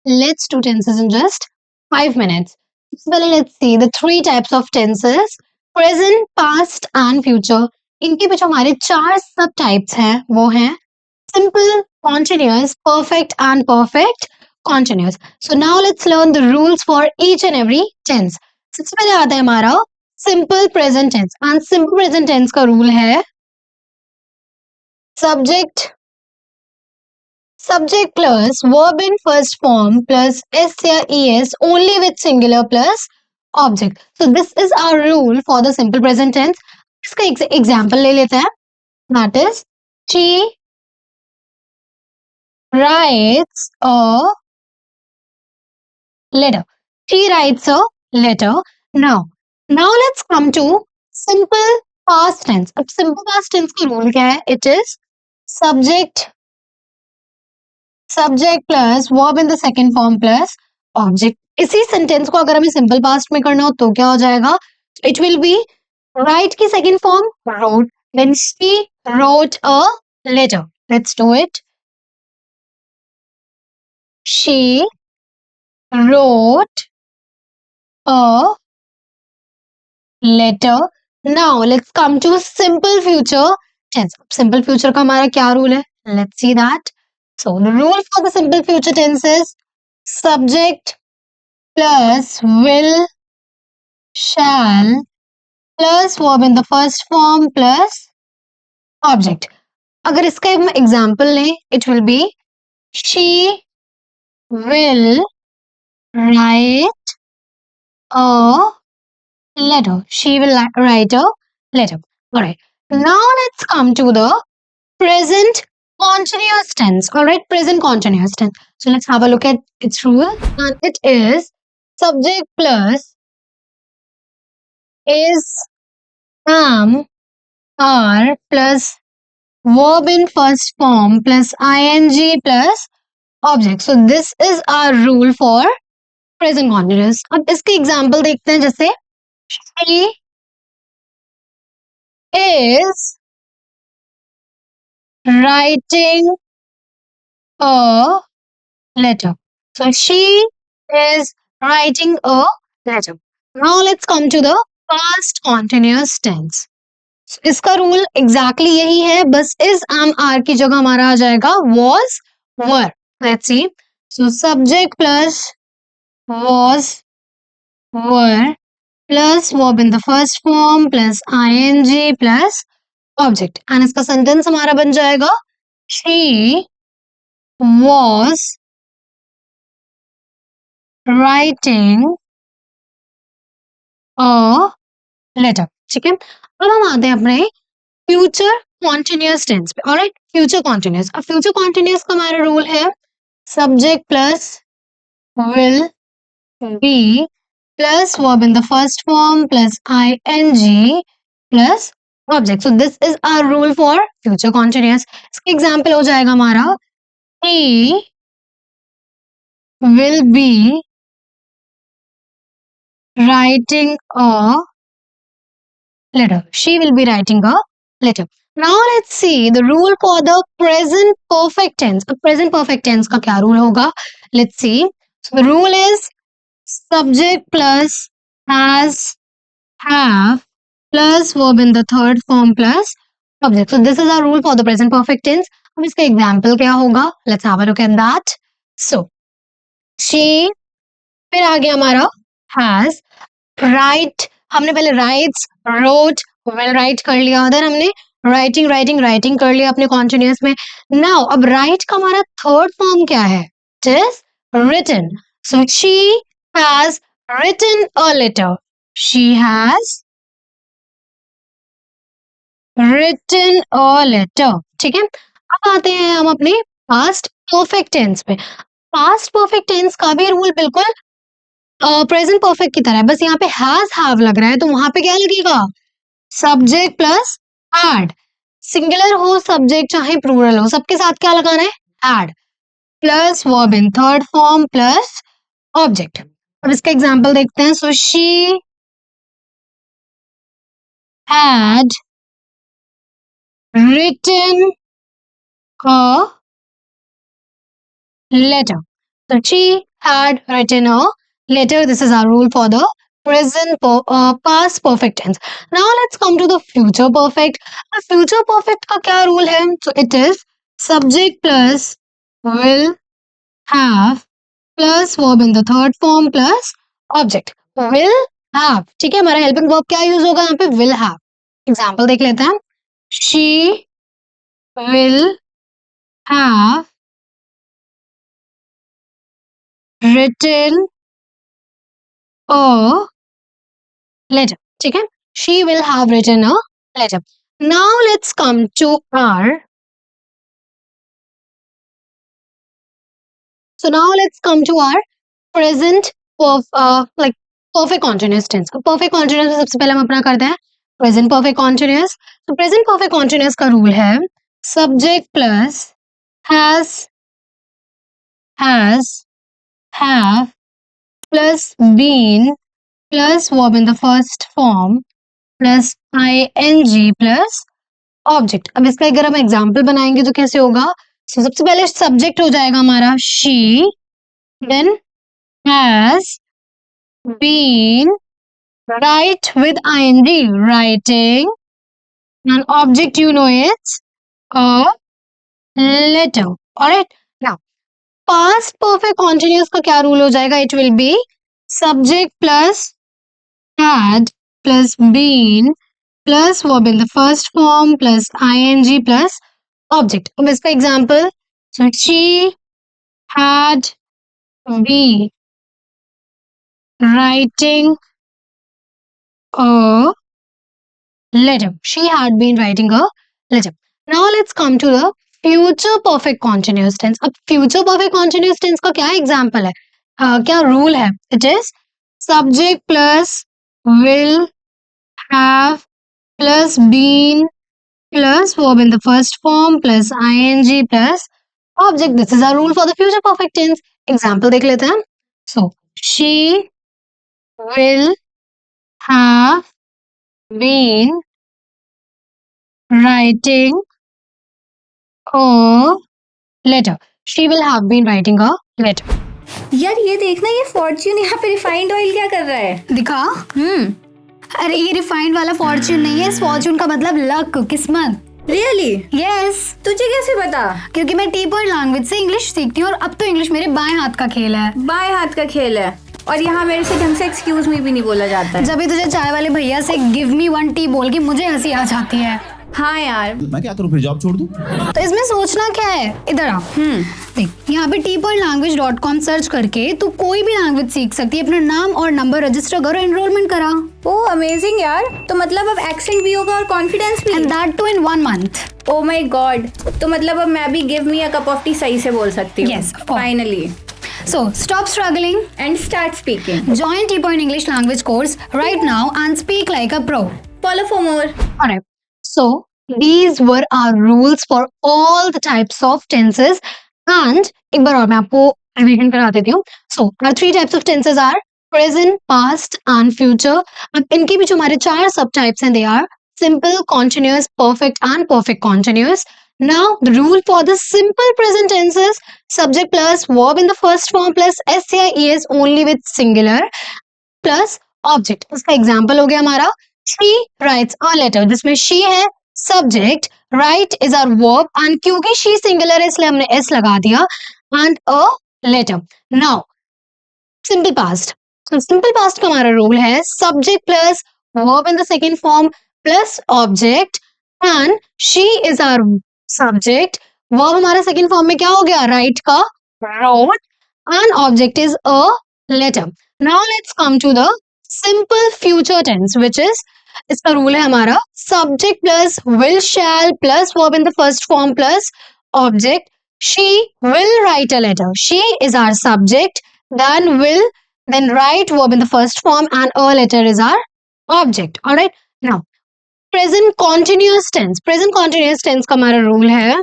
let's do tenses in just 5 minutes. Well, let's see the three types of tenses: present, past and future. इनके पीछे हमारे चार सब types हैं, वो हैं simple, continuous, perfect and perfect continuous. So now let's learn the rules for each and every tense. सबसे पहले आता है हमारा simple present tense, and simple present tense का रूल है subject plus verb in first form plus s या es only with singular plus object. So this is our rule for the simple present tense. इसका example ले लेते हैं. That is, she writes a letter. She writes a letter. Now let's come to simple past tense. अब simple past tense का rule क्या है? It is subject plus verb in the second form plus object. इसी sentence को अगर हमें simple past में करना हो तो क्या हो जाएगा? इट विल बी राइट की second form wrote, then she wrote a letter. Let's do it. She wrote a letter. Now let's come to simple future tense. Simple future का हमारा क्या रूल है? Let's see that. So the rule for the simple future tense is subject plus will, shall plus verb in the first form plus object. अगर इसका एक example लें, it will be she will write a letter. She will write a letter. Alright. Now let's come to the present continuous tense. Alright, present continuous tense. So let's have a look at its rule. And it is subject plus is, am, are plus verb in first form plus ing plus object. So this is our rule for present continuous. अब इसके example देखते हैं. जैसे she is writing a letter. So she is writing a letter. Now let's come to the past continuous tense. So इसका rule exactly यही है, बस is, am, are की जगह हमारा आ जाएगा was, were. Let's see. So subject plus was, were plus verb in the first form plus ing plus object. And इसका sentence हमारा बन जाएगा she was writing a letter. ठीक है. अब हम आते हैं अपने फ्यूचर कॉन्टिन्यूअस टेंस पे. Alright, future continuous. अब फ्यूचर कॉन्टिन्यूअस का हमारा रूल है subject plus will be plus verb in the first form plus ing plus object. So this is our rule for future continuous. इसका example हो जाएगा हमारा he will be writing a letter. She will be writing a letter. Now let's see the rule for the present perfect tense. अब present perfect tense का क्या rule होगा? Let's see. So the rule is subject plus has, have plus verb in the third form plus object. So this is our rule for the present perfect tense. अब इसका example क्या होगा? Let's have a look at that. So she, फिर आ गया हमारा has, write, हमने पहले writes, wrote, will write कर लिया, then हमने writing कर लिया अपने continuous में. Now अब write का हमारा third form क्या है? It is written. So she has written a letter. She has written a letter. ठीक है. अब आते हैं हम अपने past perfect tense पे. past perfect tense का भी रूल बिल्कुल प्रेजेंट परफेक्ट की तरह है, बस यहाँ पे हैज हैव लग रहा है, तो वहां पे क्या लगेगा? Subject plus had. सिंगुलर हो सब्जेक्ट चाहे प्लूरल हो, सबके साथ क्या लगाना है? Had plus verb in third form plus object. अब इसका एग्जांपल देखते हैं. So she had written a letter. So she had written a letter. This is our rule for the past perfect tense. Now let's come to the future perfect. Future perfect का क्या rule है? So it is subject plus will have plus verb in the third form plus object. Will have, ठीक है, हमारा helping verb क्या use होगा यहाँ पे? Will have. Example देख लेते हैं. She will have written a letter. ठीक है? She will have written a letter. Now let's come to our. So now let's come to our present like perfect continuous tense. Perfect continuous में सबसे पहले हम अपना करते हैं present perfect continuous. तो present perfect continuous का rule है subject plus has, have plus been plus verb in the first form plus ing plus object. अब इसका अगर हम एग्जाम्पल बनाएंगे तो कैसे होगा? so, सबसे पहले सब्जेक्ट हो जाएगा हमारा she, then has been, write with ing, writing, and object you know it's a letter. Alright, now past perfect continuous का क्या रूल हो जाएगा? It will be subject plus had plus been plus verb in the first form plus ing plus object. अब इसका example, so she had been writing a letter. She had been writing a letter. Now let's come to the future perfect continuous tense. अब future perfect continuous tense का क्या example है? क्या rule है? It is subject plus will have plus been plus verb in the first form plus ing plus object. This is our rule for the future perfect tense. Example देख लेते हैं. So she will have been writing a letter. She will have been writing a letter. यार ये देखना, ये Fortune यहाँ पे refined oil क्या कर रहा है? दिखा. अरे ये रिफाइंड वाला फॉर्च्यून नहीं है. फॉर्च्यून का मतलब लक, किस्मत. रियली? यस. तुझे कैसे पता? क्योंकि मैं टी पॉइंट लैंग्वेज से इंग्लिश सीखती हूँ और अब तो इंग्लिश मेरे बाएं हाथ का खेल है. बाएं हाथ का खेल है और यहाँ मेरे से ढंग से एक्सक्यूज मी भी नहीं बोला जाता है. जब भी तुझे चाय वाले भैया से गिव मी वन टी बोल के मुझे हंसी आ जाती है. हाँ यार, मैं क्या करूँ, फिर जॉब छोड़ दूँ? तो इसमें सोचना क्या है? इधर आ. देख, यहाँ पे tpointlanguage.com सर्च करके तू कोई भी लैंग्वेज सीख सकती है. अपना नाम और नंबर रजिस्टर करो, एनरोलमेंट करा. ओह अमेजिंग यार. तो मतलब अब एक्सेंट भी होगा और कॉन्फिडेंस भी. And that too in 1 month. Oh my god. तो मतलब अब मैं भी give me a cup of tea सही से बोल सकती हूँ. Yes, finally. So stop struggling And start speaking. Join Tpoint English language course right now and speak like a pro. Follow for more. Alright. So these were our rules for all the types of tenses. And एक बार और मैं आपको revision करा देती हूँ. So our 3 types of tenses are present, past and future. अब इनके भी जो हमारे 4 सब types हैं, they are simple, continuous, perfect and perfect continuous. Now the rule for the simple present tense is subject plus verb in the first form plus SCIES only with singular plus object. इसका example हो गया हमारा she writes a letter, जिसमें she है subject, write is our verb and क्योंकि she singular है इसलिए हमने s लगा दिया and a letter. Now simple past. So simple past का हमारा रूल है subject plus verb in the second form plus object and she is our subject. verb हमारा second form में क्या हो गया? write का wrote and object is a letter. Now let's come to the simple future tense which is, इसका rule है हमारा subject plus will shall plus verb in the first form plus object. She will write a letter. She is our subject, then will, then write verb in the first form and a letter is our object. Alright. Now present continuous tense. Present continuous tense का हमारा rule है,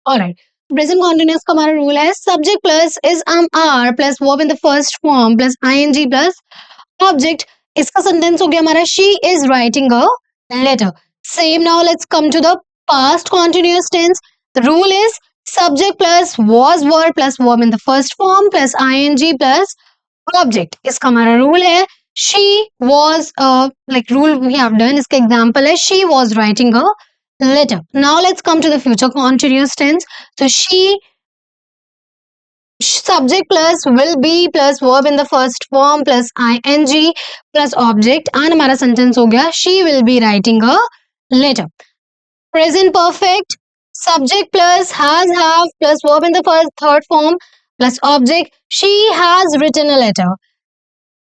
alright, present continuous का हमारा rule है subject plus is are plus verb in the first form plus ing plus object. इसका sentence हो गया हमारा she is writing a letter. Same. Now let's come to the past continuous tense. The rule is subject plus was verb plus verb in the first form plus ing plus object. इसका हमारा rule है she was like rule we have done. इसका example है she was writing a letter. Now let's come to the future continuous tense. So she subject plus will be plus verb in the first form plus ing plus object and हमारा sentence हो गया she will be writing a letter. Present perfect subject plus has have plus verb in the first third form plus object she has written a letter.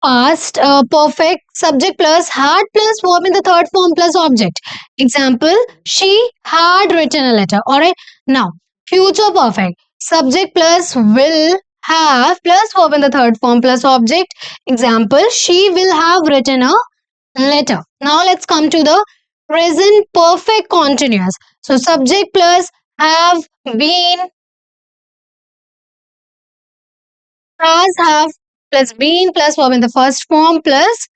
Past perfect subject plus had plus verb in the third form plus object. Example, she had written a letter. Alright. Now, future perfect subject plus will have plus verb in the third form plus object. Example, she will have written a letter. Now, let's come to the present perfect continuous. So, subject plus have been has have plus been plus verb in the first form plus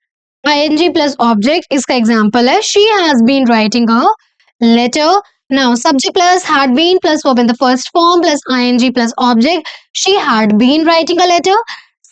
ing plus object. इसका example है she has been writing a letter. Now subject plus had been plus verb in the first form plus ing plus object. She had been writing a letter.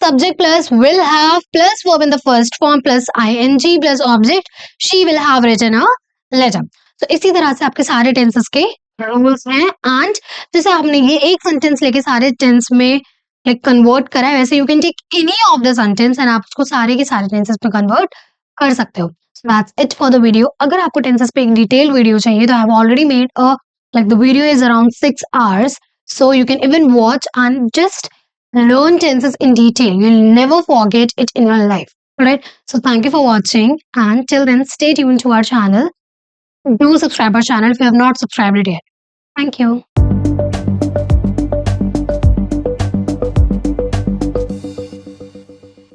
Subject plus will have plus verb in the first form plus ing plus object. She will have written a letter. तो इसी तरह से आपके सारे tenses के rules हैं and जैसे आपने ये एक सेंटेंस लेके सारे टेंस में लाइक कन्वर्ट करा है वैसे you can take any of the sentence and आप उसको सारे के सारे टेंसेस में कन्वर्ट कर सकते हो. So that's it for the video. अगर आपको टेंसेस पे एक डिटेल वीडियो चाहिए तो I have already made a like the video is around 6 hours so you can even watch and just learn tenses in detail. You'll never forget it in your life. Alright, so thank you for watching and till then stay tuned to our channel. Do subscribe our channel if you have not subscribed it yet. Thank you.